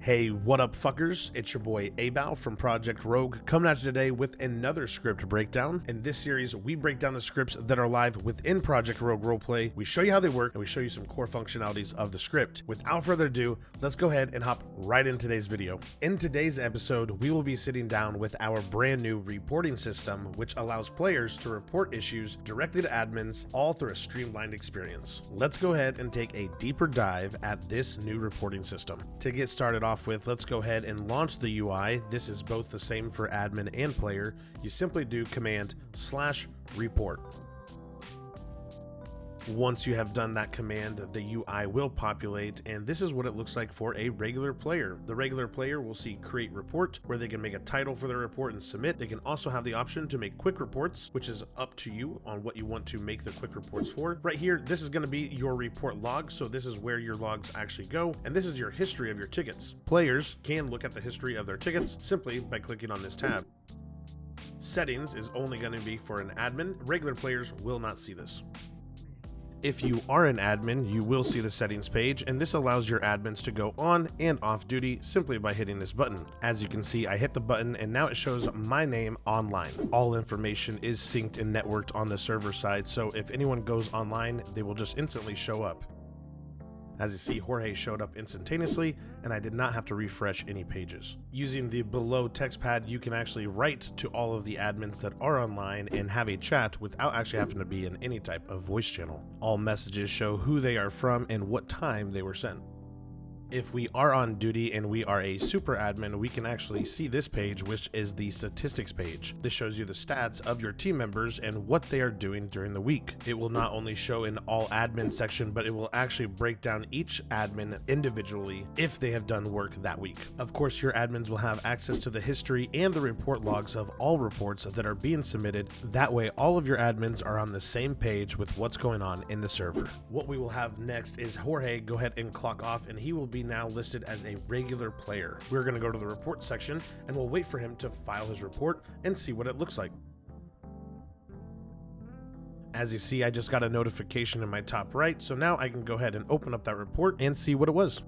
Hey, what up fuckers? It's your boy Abao from Project Rogue coming at you today with another script breakdown. In this series, we break down the scripts that are live within Project Rogue Roleplay. We show you how they work and we show you some core functionalities of the script. Without further ado, let's go ahead and hop right into today's video. In today's episode, we will be sitting down with our brand new reporting system, which allows players to report issues directly to admins, all through a streamlined experience. Let's go ahead and take a deeper dive at this new reporting system. To get started off with, let's go ahead and launch the UI. This is both the same for admin and player. You simply do command/report. Once you have done that command, the UI will populate, and this is what it looks like for a regular player. The regular player will see create report, where they can make a title for their report and submit. They can also have the option to make quick reports, which is up to you on what you want to make the quick reports for. Right here, this is going to be your report log, so this is where your logs actually go, and this is your history of your tickets. Players can look at the history of their tickets simply by clicking on this tab. Settings is only going to be for an admin. Regular players will not see this. If you are an admin, you will see the settings page, and this allows your admins to go on and off duty simply by hitting this button. As you can see, I hit the button and now it shows my name online. All information is synced and networked on the server side, so if anyone goes online, they will just instantly show up. As you see, Jorge showed up instantaneously, and I did not have to refresh any pages. Using the below text pad, you can actually write to all of the admins that are online and have a chat without actually having to be in any type of voice channel. All messages show who they are from and what time they were sent. If we are on duty and we are a super admin, we can actually see this page, which is the statistics page. This shows you the stats of your team members and what they are doing during the week. It will not only show in all admin section, but it will actually break down each admin individually if they have done work that week. Of course, your admins will have access to the history and the report logs of all reports that are being submitted. That way, all of your admins are on the same page with what's going on in the server. What we will have next is Jorge go ahead and clock off, and he will be now listed as a regular player. We're going to go to the report section and we'll wait for him to file his report and see what it looks like. As you see, I just got a notification in my top right, so now I can go ahead and open up that report and see what it was.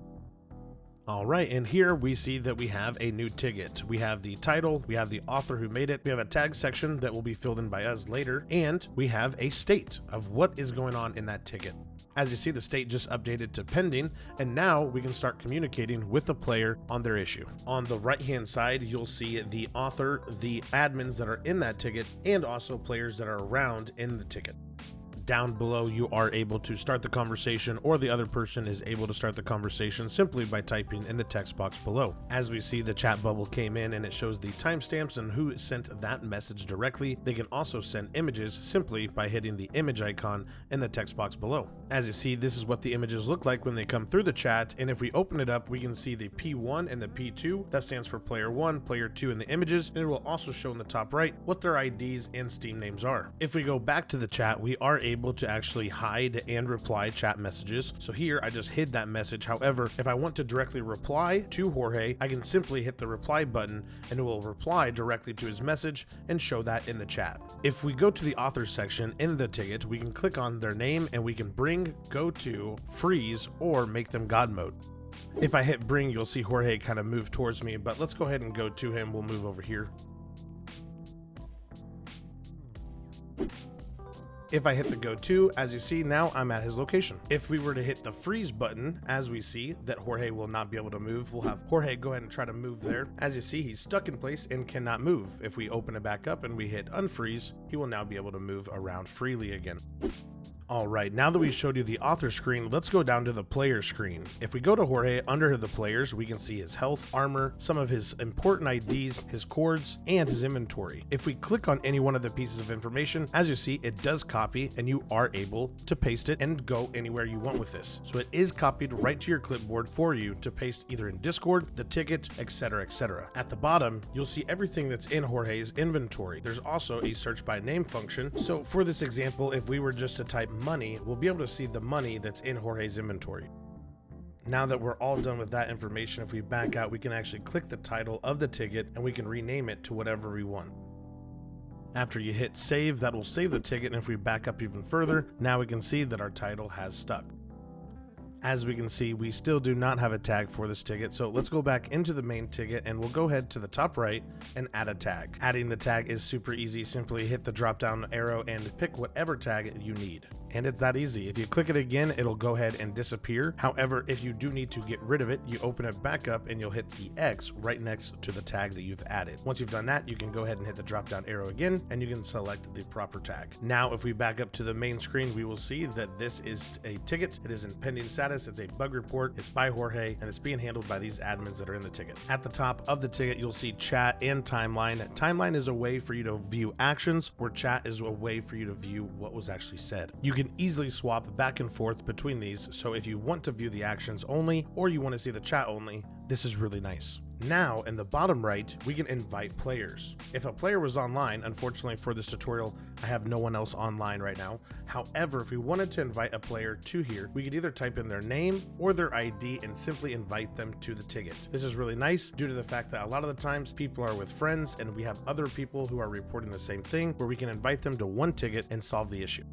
Alright, and here we see that we have a new ticket. We have the title, we have the author who made it, we have a tag section that will be filled in by us later, and we have a state of what is going on in that ticket. As you see, the state just updated to pending, and now we can start communicating with the player on their issue. On the right hand side, you'll see the author, the admins that are in that ticket, and also players that are around in the ticket. Down below, you are able to start the conversation, or the other person is able to start the conversation simply by typing in the text box below. As we see, the chat bubble came in and it shows the timestamps and who sent that message directly. They can also send images simply by hitting the image icon in the text box below. As you see, this is what the images look like when they come through the chat, and if we open it up, we can see the P1 and the P2. That stands for player 1, player 2 in the images, and it will also show in the top right what their IDs and Steam names are. If we go back to the chat, we are able to actually hide and reply chat messages. So here I just hid that message. However, if I want to directly reply to Jorge, I can simply hit the reply button and it will reply directly to his message and show that in the chat. If we go to the authors section in the ticket, we can click on their name and we can bring, go to, freeze, or make them God mode. If I hit bring, you'll see Jorge kind of move towards me, but let's go ahead and go to him. We'll move over here. If I hit the go to, as you see, now I'm at his location. If we were to hit the freeze button, as we see that Jorge will not be able to move, we'll have Jorge go ahead and try to move there. As you see, he's stuck in place and cannot move. If we open it back up and we hit unfreeze, he will now be able to move around freely again. Alright, now that we've showed you the author screen, let's go down to the player screen. If we go to Jorge, under the players, we can see his health, armor, some of his important IDs, his chords, and his inventory. If we click on any one of the pieces of information, as you see, it does copy, and you are able to paste it and go anywhere you want with this. So it is copied right to your clipboard for you to paste either in Discord, the ticket, etc., etc. At the bottom, you'll see everything that's in Jorge's inventory. There's also a search by name function. So for this example, if we were just to type money, we'll be able to see the money that's in Jorge's inventory. Now that we're all done with that information, if we back out, we can actually click the title of the ticket and we can rename it to whatever we want. After you hit save, that will save the ticket, and if we back up even further, now we can see that our title has stuck. As we can see, we still do not have a tag for this ticket, so let's go back into the main ticket and we'll go ahead to the top right and add a tag. Adding the tag is super easy. Simply hit the drop down arrow and pick whatever tag you need. And it's that easy. If you click it again, it'll go ahead and disappear. However, if you do need to get rid of it, you open it back up and you'll hit the X right next to the tag that you've added. Once you've done that, you can go ahead and hit the drop down arrow again and you can select the proper tag. Now, if we back up to the main screen, we will see that this is a ticket. It is in pending status. It's a bug report. It's by Jorge and it's being handled by these admins that are in the ticket. At the top of the ticket, you'll see chat and timeline. Timeline is a way for you to view actions, where chat is a way for you to view what was actually said. You can easily swap back and forth between these, so if you want to view the actions only or you want to see the chat only, this is really nice. Now, in the bottom right, we can invite players. If a player was online, unfortunately for this tutorial, I have no one else online right now. However, if we wanted to invite a player to here, we could either type in their name or their ID and simply invite them to the ticket. This is really nice due to the fact that a lot of the times people are with friends and we have other people who are reporting the same thing, where we can invite them to one ticket and solve the issue.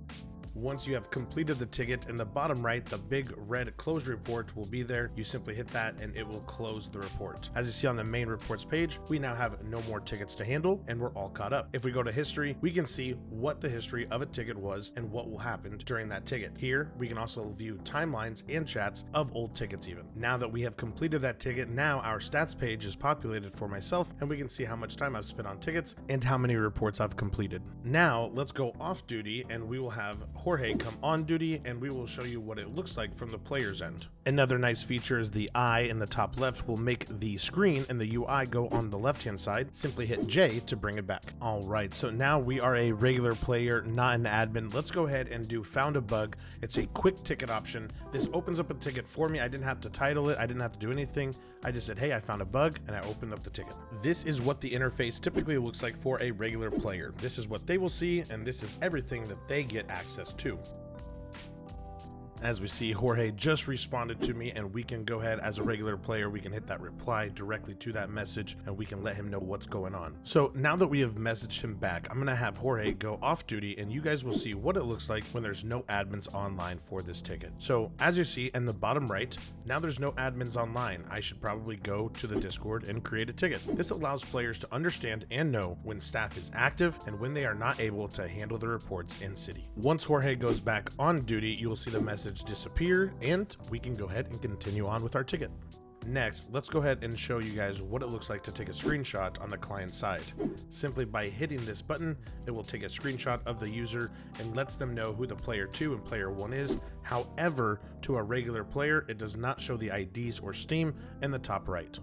Once you have completed the ticket, in the bottom right, the big red closed report will be there. You simply hit that and it will close the report. As you see on the main reports page, we now have no more tickets to handle and we're all caught up. If we go to history, we can see what the history of a ticket was and what will happen during that ticket. Here, we can also view timelines and chats of old tickets even. Now that we have completed that ticket, now our stats page is populated for myself and we can see how much time I've spent on tickets and how many reports I've completed. Now, let's go off duty and we will have Jorge come on duty and we will show you what it looks like from the player's end. Another nice feature is the eye in the top left will make the screen and the UI go on the left hand side. Simply hit J to bring it back. All right, so now we are a regular player, not an admin. Let's go ahead and do found a bug. It's a quick ticket option. This opens up a ticket for me. I didn't have to title it. I didn't have to do anything. I just said, hey, I found a bug, and I opened up the ticket. This is what the interface typically looks like for a regular player. This is what they will see, and this is everything that they get access to. As we see, Jorge just responded to me and we can go ahead as a regular player, we can hit that reply directly to that message and we can let him know what's going on. So now that we have messaged him back, I'm gonna have Jorge go off duty and you guys will see what it looks like when there's no admins online for this ticket. So as you see in the bottom right, now there's no admins online. I should probably go to the Discord and create a ticket. This allows players to understand and know when staff is active and when they are not able to handle the reports in city. Once Jorge goes back on duty, you will see the message disappear and we can go ahead and continue on with our ticket. Next, let's go ahead and show you guys what it looks like to take a screenshot on the client side. Simply by hitting this button, it will take a screenshot of the user and lets them know who the player 2 and player 1 is. However, to a regular player, it does not show the IDs or Steam in the top right.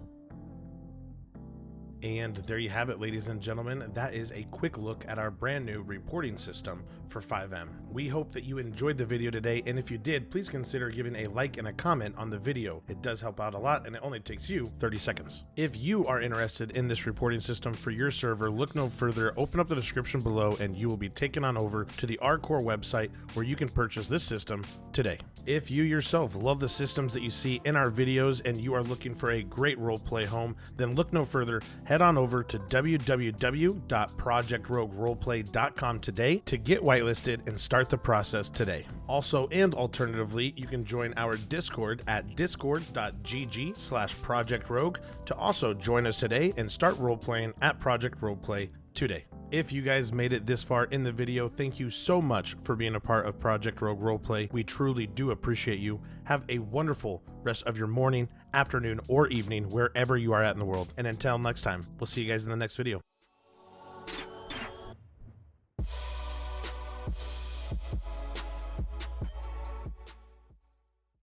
And there you have it, ladies and gentlemen. That is a quick look at our brand new reporting system for FiveM. We hope that you enjoyed the video today, and if you did, please consider giving a like and a comment on the video. It does help out a lot, and it only takes you 30 seconds. If you are interested in this reporting system for your server, look no further, open up the description below, and you will be taken on over to the RCore website where you can purchase this system today. If you yourself love the systems that you see in our videos and you are looking for a great roleplay home, then look no further. Head on over to www.projectrogueroleplay.com today to get whitelisted and start the process today. Also, and alternatively, you can join our Discord at discord.gg/projectrogue to also join us today and start roleplaying at Project Roleplay today. If you guys made it this far in the video, thank you so much for being a part of Project Rogue Roleplay. We truly do appreciate you. Have a wonderful rest of your morning, afternoon, or evening, wherever you are at in the world. And until next time, we'll see you guys in the next video.